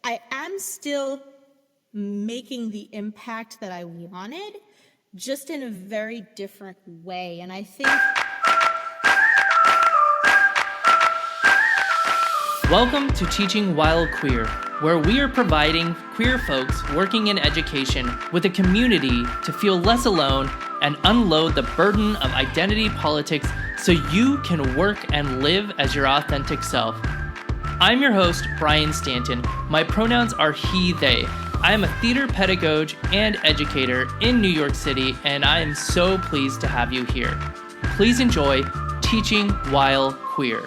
I am still making the impact that I wanted, just in a very different way. And I think... Welcome to Teaching While Queer, where we are providing queer folks working in education with a community to feel less alone and unload the burden of identity politics so you can work and live as your authentic self. I'm your host, Brian Stanton. My pronouns are he, they. I am a theater pedagogue and educator in New York City, and I am so pleased to have you here. Please enjoy Teaching While Queer.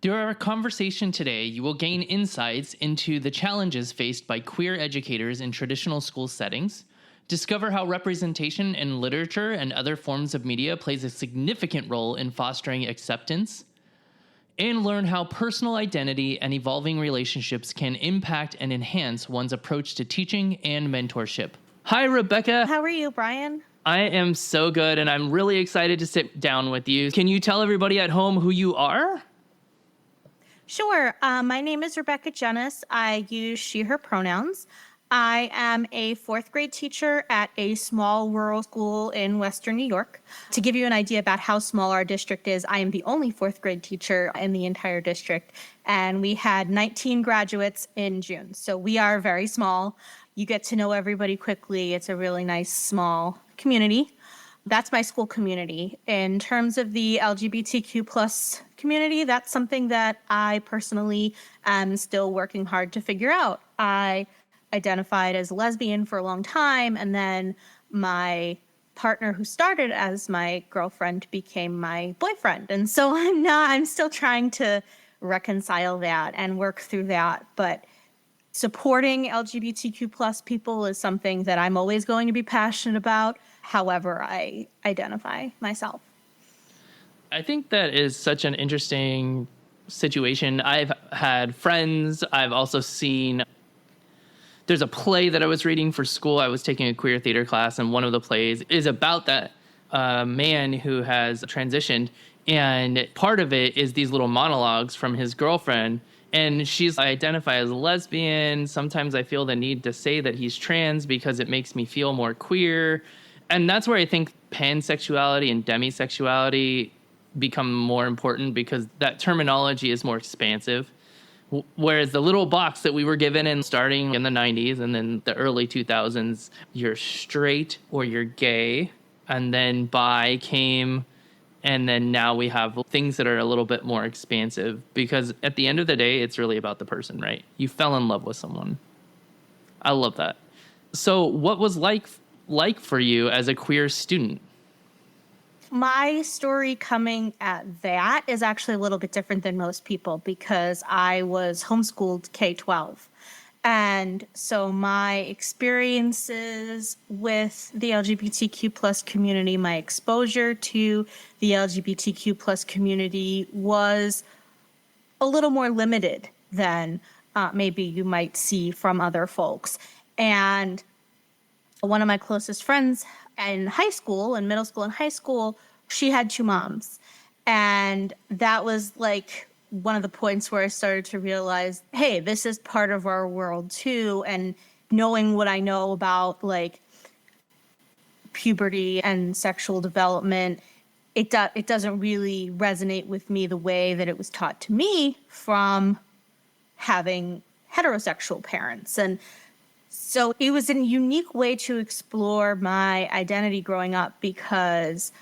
Through our conversation today, you will gain insights into the challenges faced by queer educators in traditional school settings, discover how representation in literature and other forms of media plays a significant role in fostering acceptance, and learn how personal identity and evolving relationships can impact and enhance one's approach to teaching and mentorship. Hi, Rebecca. How are you, Brian? I am so good, and I'm really excited to sit down with you. Can you tell everybody at home who you are? Sure. My name is Rebecca Jennis. I use she, her pronouns. I am a fourth grade teacher at a small rural school in Western New York. To give you an idea about how small our district is, I am the only fourth grade teacher in the entire district. And we had 19 graduates in June. So we are very small. You get to know everybody quickly. It's a really nice, small community. That's my school community. In terms of the LGBTQ plus community, that's something that I personally am still working hard to figure out. I identified as lesbian for a long time, and then my partner who started as my girlfriend became my boyfriend. And so I'm still trying to reconcile that and work through that. But supporting LGBTQ plus people is something that I'm always going to be passionate about, however I identify myself. I think that is such an interesting situation. I've had friends. I've also seen, there's a play that I was reading for school. I was taking a queer theater class, and one of the plays is about that man who has transitioned. And part of it is these little monologues from his girlfriend. And she's, I identify as a lesbian. Sometimes I feel the need to say that he's trans because it makes me feel more queer. And that's where I think pansexuality and demisexuality become more important, because that terminology is more expansive. Whereas the little box that we were given in starting in the 90s and then the early 2000s, you're straight or you're gay, and then bi came. And then now we have things that are a little bit more expansive, because at the end of the day, it's really about the person, right? You fell in love with someone. I love that. So what was like for you as a queer student? My story coming at that is actually a little bit different than most people, because I was homeschooled K-12. And so my experiences with the LGBTQ plus community, my exposure to the LGBTQ plus community was a little more limited than maybe you might see from other folks. And one of my closest friends in high school, in middle school and high school, she had two moms. And that was like one of the points where I started to realize, hey, this is part of our world too. And knowing what I know about like puberty and sexual development, it doesn't really resonate with me the way that it was taught to me from having heterosexual parents. And so it was a unique way to explore my identity growing up, because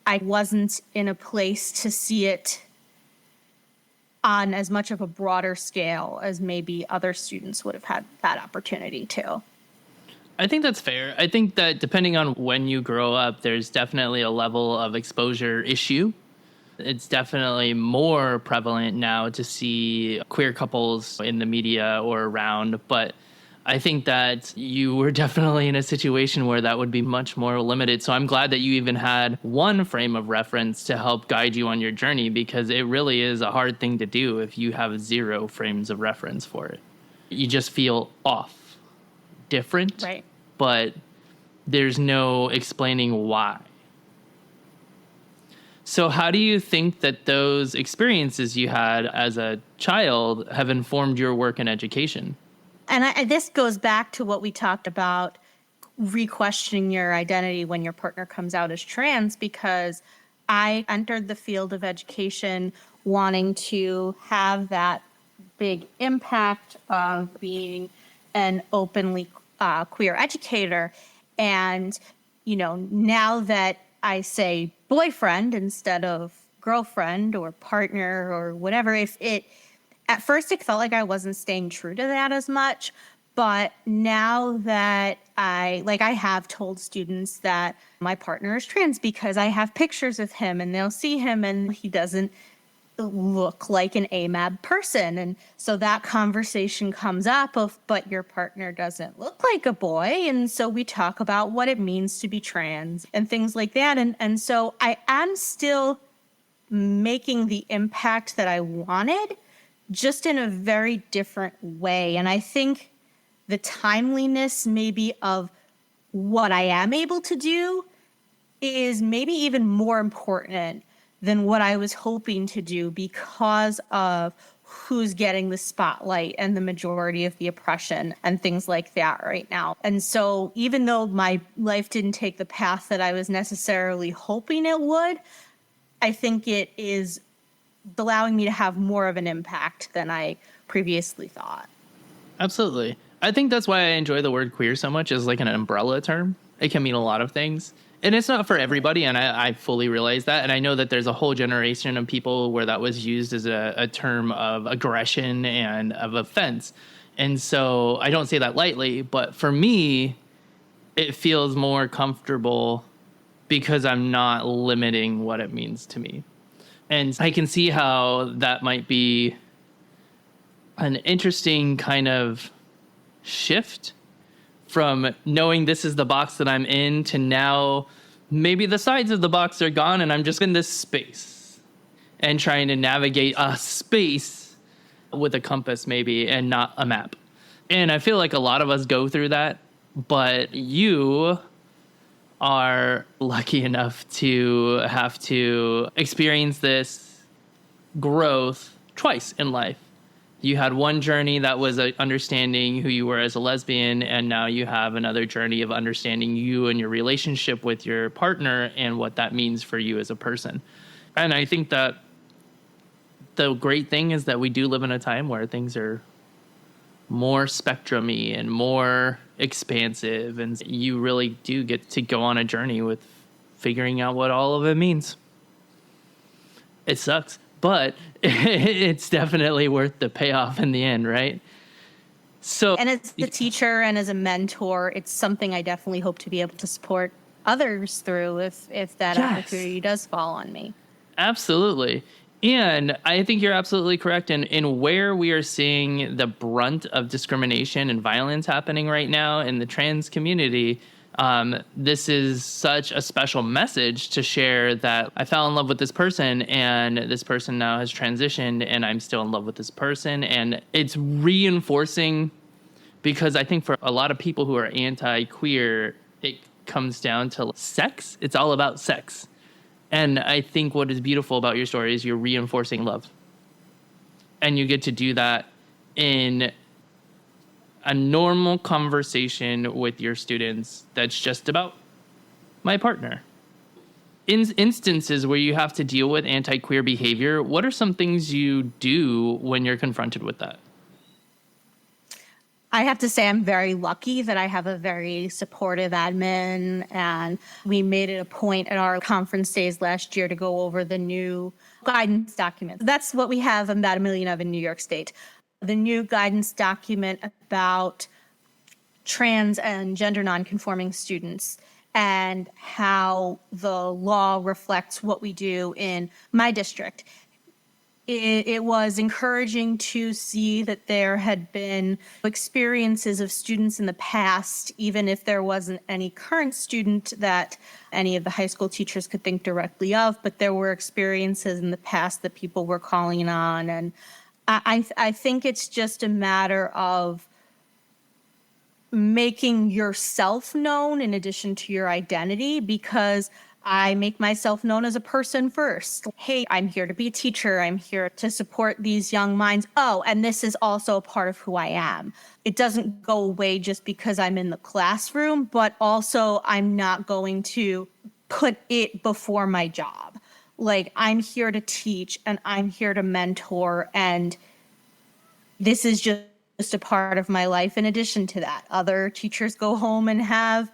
I wasn't in a place to see it on as much of a broader scale as maybe other students would have had that opportunity to. I think that's fair. I think that depending on when you grow up, there's definitely a level of exposure issue. It's definitely more prevalent now to see queer couples in the media or around, but I think that you were definitely in a situation where that would be much more limited. So I'm glad that you even had one frame of reference to help guide you on your journey, because it really is a hard thing to do if you have zero frames of reference for it. You just feel off, different, right? But there's no explaining why. So how do you think that those experiences you had as a child have informed your work in education? And this goes back to what we talked about, re-questioning your identity when your partner comes out as trans, because I entered the field of education wanting to have that big impact of being an openly queer educator. And, now that I say boyfriend instead of girlfriend or partner or whatever, at first it felt like I wasn't staying true to that as much. But now that I have told students that my partner is trans because I have pictures of him and they'll see him and he doesn't look like an AMAB person. And so that conversation comes up of, but your partner doesn't look like a boy. And so we talk about what it means to be trans and things like that. And so I am still making the impact that I wanted, just in a very different way. And I think the timeliness maybe of what I am able to do is maybe even more important than what I was hoping to do, because of who's getting the spotlight and the majority of the oppression and things like that right now. And so even though my life didn't take the path that I was necessarily hoping it would, I think it is allowing me to have more of an impact than I previously thought. Absolutely. I think that's why I enjoy the word queer so much, as like an umbrella term. It can mean a lot of things. And it's not for everybody, and I fully realize that. And I know that there's a whole generation of people where that was used as a term of aggression and of offense. And so I don't say that lightly, but for me, it feels more comfortable because I'm not limiting what it means to me. And I can see how that might be an interesting kind of shift from knowing this is the box that I'm in to now maybe the sides of the box are gone and I'm just in this space and trying to navigate a space with a compass maybe and not a map. And I feel like a lot of us go through that, but you are lucky enough to have to experience this growth twice in life. You had one journey that was understanding who you were as a lesbian, and now you have another journey of understanding you and your relationship with your partner and what that means for you as a person. And I think that the great thing is that we do live in a time where things are more spectrum-y and more expansive, and you really do get to go on a journey with figuring out what all of it means. It sucks, but it's definitely worth the payoff in the end, right? So, and as a teacher and as a mentor, it's something I definitely hope to be able to support others through if that opportunity does fall on me. Absolutely. And I think you're absolutely correct in where we are seeing the brunt of discrimination and violence happening right now in the trans community. This is such a special message to share that I fell in love with this person and this person now has transitioned and I'm still in love with this person. And it's reinforcing, because I think for a lot of people who are anti-queer, it comes down to sex. It's all about sex. And I think what is beautiful about your story is you're reinforcing love. And you get to do that in a normal conversation with your students that's just about my partner. In instances where you have to deal with anti-queer behavior, what are some things you do when you're confronted with that? I have to say I'm very lucky that I have a very supportive admin, and we made it a point at our conference days last year to go over the new guidance document. That's what we have about 1 million of in New York State. The new guidance document about trans and gender nonconforming students and how the law reflects what we do in my district. It was encouraging to see that there had been experiences of students in the past, even if there wasn't any current student that any of the high school teachers could think directly of, but there were experiences in the past that people were calling on. And I think it's just a matter of making yourself known in addition to your identity, because I make myself known as a person first. Hey, I'm here to be a teacher. I'm here to support these young minds. Oh, and this is also a part of who I am. It doesn't go away just because I'm in the classroom, but also I'm not going to put it before my job. Like, I'm here to teach and I'm here to mentor, and this is just a part of my life. In addition to that, other women teachers go home and have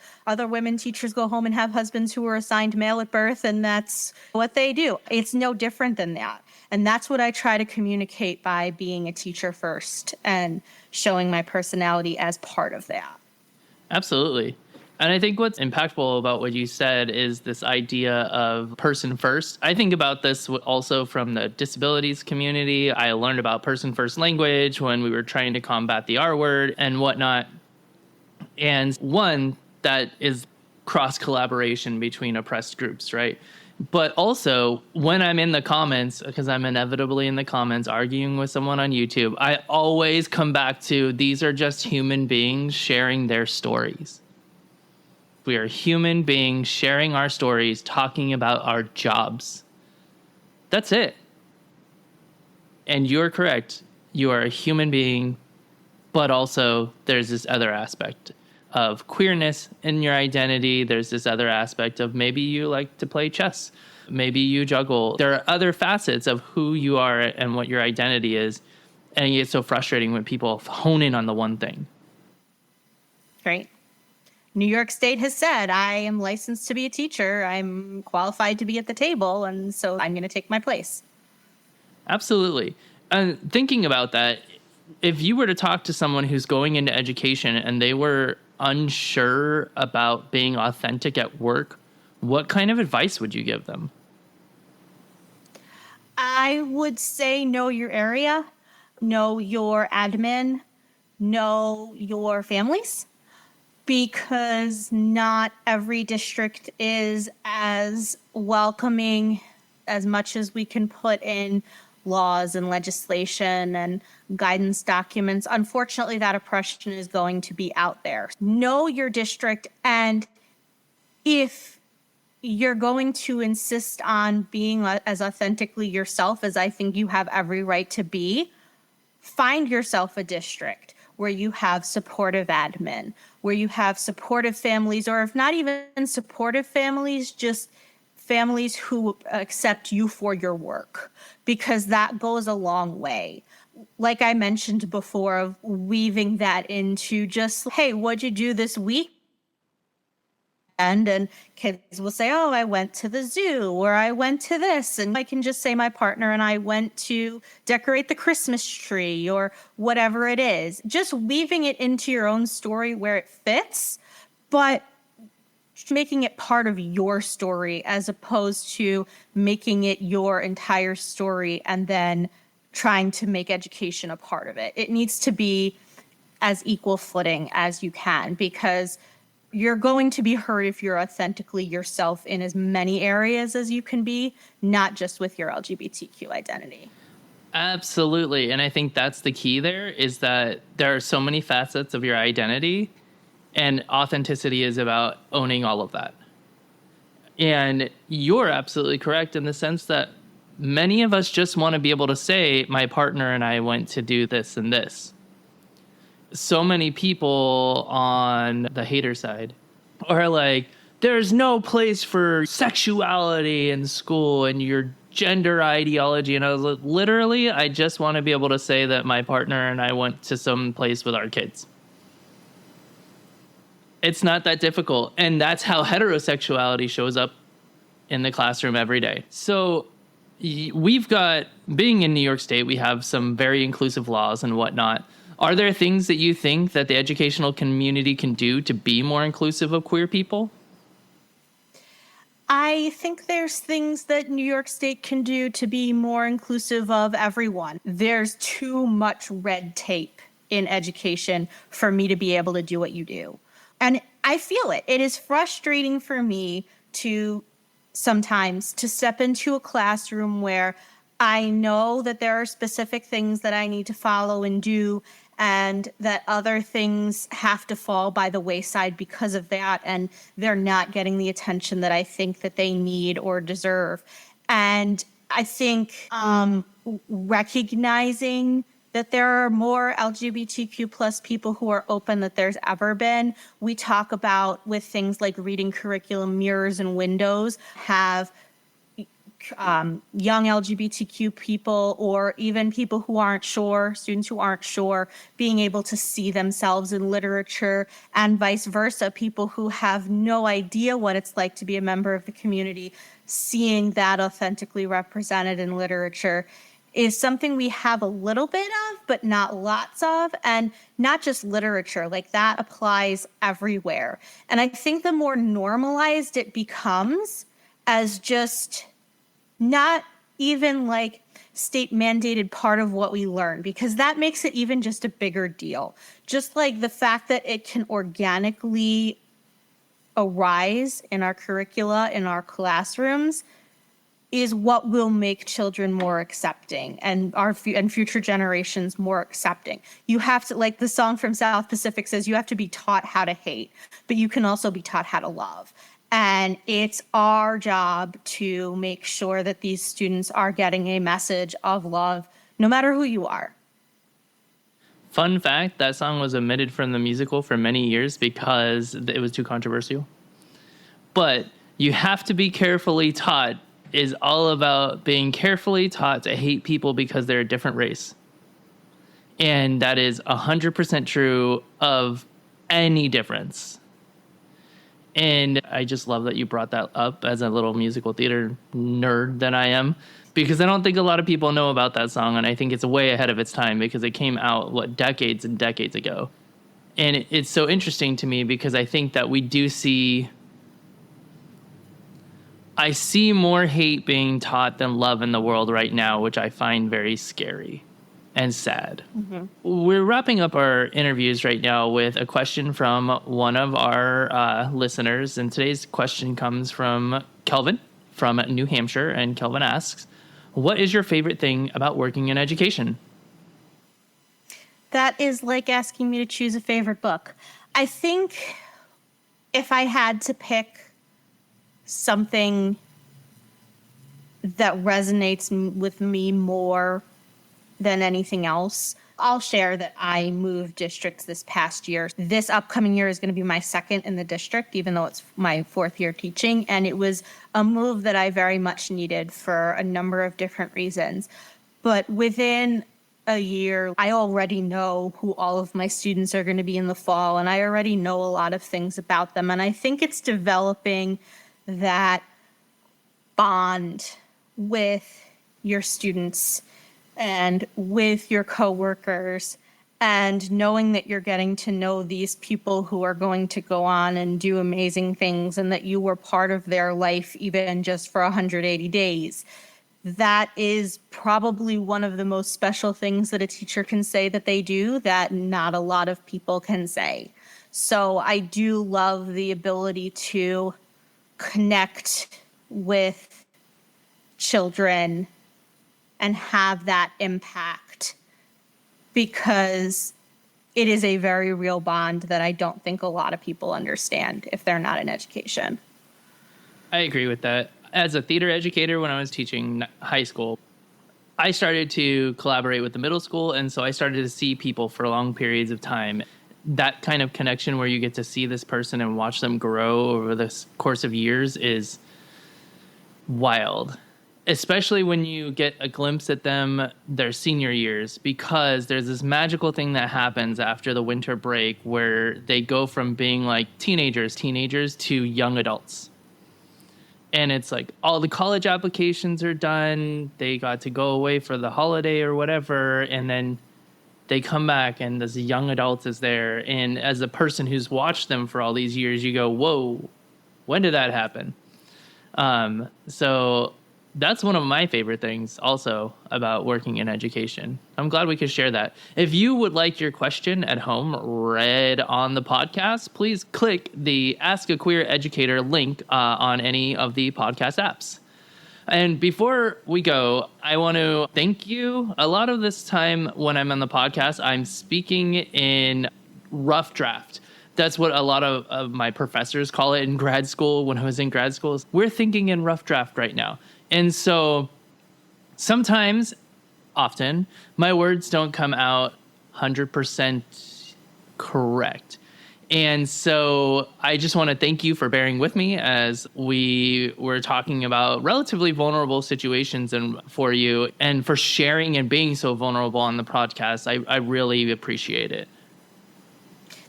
husbands who were assigned male at birth, and that's what they do. It's no different than that. And that's what I try to communicate by being a teacher first and showing my personality as part of that. Absolutely. And I think what's impactful about what you said is this idea of person first. I think about this also from the disabilities community. I learned about person first language when we were trying to combat the R word and whatnot. And one that is cross collaboration between oppressed groups, right? But also when I'm in the comments, because I'm inevitably in the comments arguing with someone on YouTube, I always come back to these are just human beings sharing their stories. We are human beings sharing our stories, talking about our jobs. That's it. And you're correct. You are a human being, but also there's this other aspect of queerness in your identity. There's this other aspect of maybe you like to play chess. Maybe you juggle. There are other facets of who you are and what your identity is. And it's so frustrating when people hone in on the one thing. Right. New York State has said, I am licensed to be a teacher. I'm qualified to be at the table, and so I'm going to take my place. Absolutely. And thinking about that, if you were to talk to someone who's going into education and they were unsure about being authentic at work, what kind of advice would you give them? I would say know your area, know your admin, know your families, because not every district is as welcoming as much as we can put in laws and legislation and guidance documents. Unfortunately, that oppression is going to be out there. Know your district, and if you're going to insist on being as authentically yourself as I think you have every right to be, find yourself a district where you have supportive admin, where you have supportive families, or if not even supportive families, just families who accept you for your work, because that goes a long way. Like I mentioned before, of weaving that into just, hey, what'd you do this week? And kids will say, oh, I went to the zoo, or I went to this. And I can just say my partner and I went to decorate the Christmas tree, or whatever it is. Just weaving it into your own story where it fits, but making it part of your story as opposed to making it your entire story and then trying to make education a part of it. It needs to be as equal footing as you can, because you're going to be heard if you're authentically yourself in as many areas as you can be, not just with your LGBTQ identity. Absolutely. And I think that's the key there, is that there are so many facets of your identity, and authenticity is about owning all of that. And you're absolutely correct in the sense that many of us just want to be able to say, my partner and I went to do this and this. So many people on the hater side are like, there's no place for sexuality in school and your gender ideology. And I was like, literally, I just want to be able to say that my partner and I went to some place with our kids. It's not that difficult. And that's how heterosexuality shows up in the classroom every day. So we've got, being in New York State, we have some very inclusive laws and whatnot. Are there things that you think that the educational community can do to be more inclusive of queer people? I think there's things that New York State can do to be more inclusive of everyone. There's too much red tape in education for me to be able to do what you do. And I feel it. It is frustrating for me to sometimes to step into a classroom where I know that there are specific things that I need to follow and do, and that other things have to fall by the wayside because of that, and they're not getting the attention that I think that they need or deserve. And I think recognizing that there are more LGBTQ plus people who are open that there's ever been. We talk about with things like reading curriculum mirrors and windows, have young LGBTQ people or even people who aren't sure, students who aren't sure, being able to see themselves in literature, and vice versa, people who have no idea what it's like to be a member of the community, seeing that authentically represented in literature is something we have a little bit of, but not lots of, and not just literature. Like, that applies everywhere. And I think the more normalized it becomes as just not even like state mandated part of what we learn, because that makes it even just a bigger deal. Just like the fact that it can organically arise in our curricula, in our classrooms, is what will make children more accepting and and future generations more accepting. You have to, like the song from South Pacific says, you have to be taught how to hate, but you can also be taught how to love. And it's our job to make sure that these students are getting a message of love, no matter who you are. Fun fact, that song was omitted from the musical for many years because it was too controversial. But you have to be carefully taught is all about being carefully taught to hate people because they're a different race. And that is 100% true of any difference. And I just love that you brought that up as a little musical theater nerd that I am, because I don't think a lot of people know about that song. And I think it's way ahead of its time because it came out, decades and decades ago. And it's so interesting to me because I think that we do I see more hate being taught than love in the world right now, which I find very scary and sad. Mm-hmm. We're wrapping up our interviews right now with a question from one of our listeners. And today's question comes from Kelvin from New Hampshire. And Kelvin asks, what is your favorite thing about working in education? That is like asking me to choose a favorite book. I think if I had to pick something that resonates with me more than anything else, I'll share that I moved districts this past year. This upcoming year is going to be my second in the district, even though it's my fourth year teaching. And it was a move that I very much needed for a number of different reasons. But within a year, I already know who all of my students are going to be in the fall, and I already know a lot of things about them. And I think it's developing that bond with your students and with your coworkers, and knowing that you're getting to know these people who are going to go on and do amazing things, and that you were part of their life even just for 180 days. That is probably one of the most special things that a teacher can say that they do that not a lot of people can say. So I do love the ability to connect with children and have that impact, because it is a very real bond that I don't think a lot of people understand if they're not in education. I agree with that. As a theater educator, when I was teaching high school, I started to collaborate with the middle school, and so I started to see people for long periods of time. That kind of connection where you get to see this person and watch them grow over the course of years is wild, especially when you get a glimpse at them their senior years, because there's this magical thing that happens after the winter break where they go from being like teenagers to young adults. And it's like all the college applications are done. They got to go away for the holiday or whatever. And then they come back and this young adult is there. And as a person who's watched them for all these years, you go, whoa, when did that happen? So that's one of my favorite things also about working in education. I'm glad we could share that. If you would like your question at home read on the podcast, please click the Ask a Queer Educator link on any of the podcast apps. And before we go, I want to thank you. A lot of this time when I'm on the podcast, I'm speaking in rough draft. That's what a lot of my professors call it in grad school. When I was in grad school, we're thinking in rough draft right now. And so sometimes, often, my words don't come out 100% correct. And so I just want to thank you for bearing with me as we were talking about relatively vulnerable situations and for you, and for sharing and being so vulnerable on the podcast. I really appreciate it.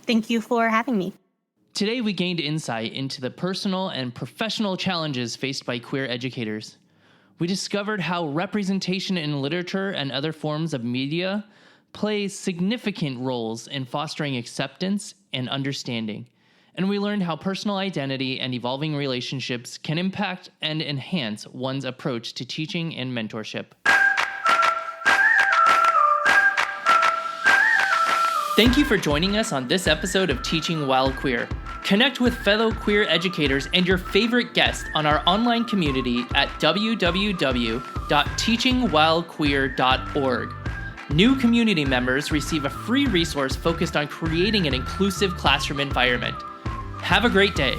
Thank you for having me. Today, we gained insight into the personal and professional challenges faced by queer educators. We discovered how representation in literature and other forms of media plays significant roles in fostering acceptance and understanding. And we learned how personal identity and evolving relationships can impact and enhance one's approach to teaching and mentorship. Thank you for joining us on this episode of Teaching While Queer. Connect with fellow queer educators and your favorite guests on our online community at www.teachingwhilequeer.org. New community members receive a free resource focused on creating an inclusive classroom environment. Have a great day.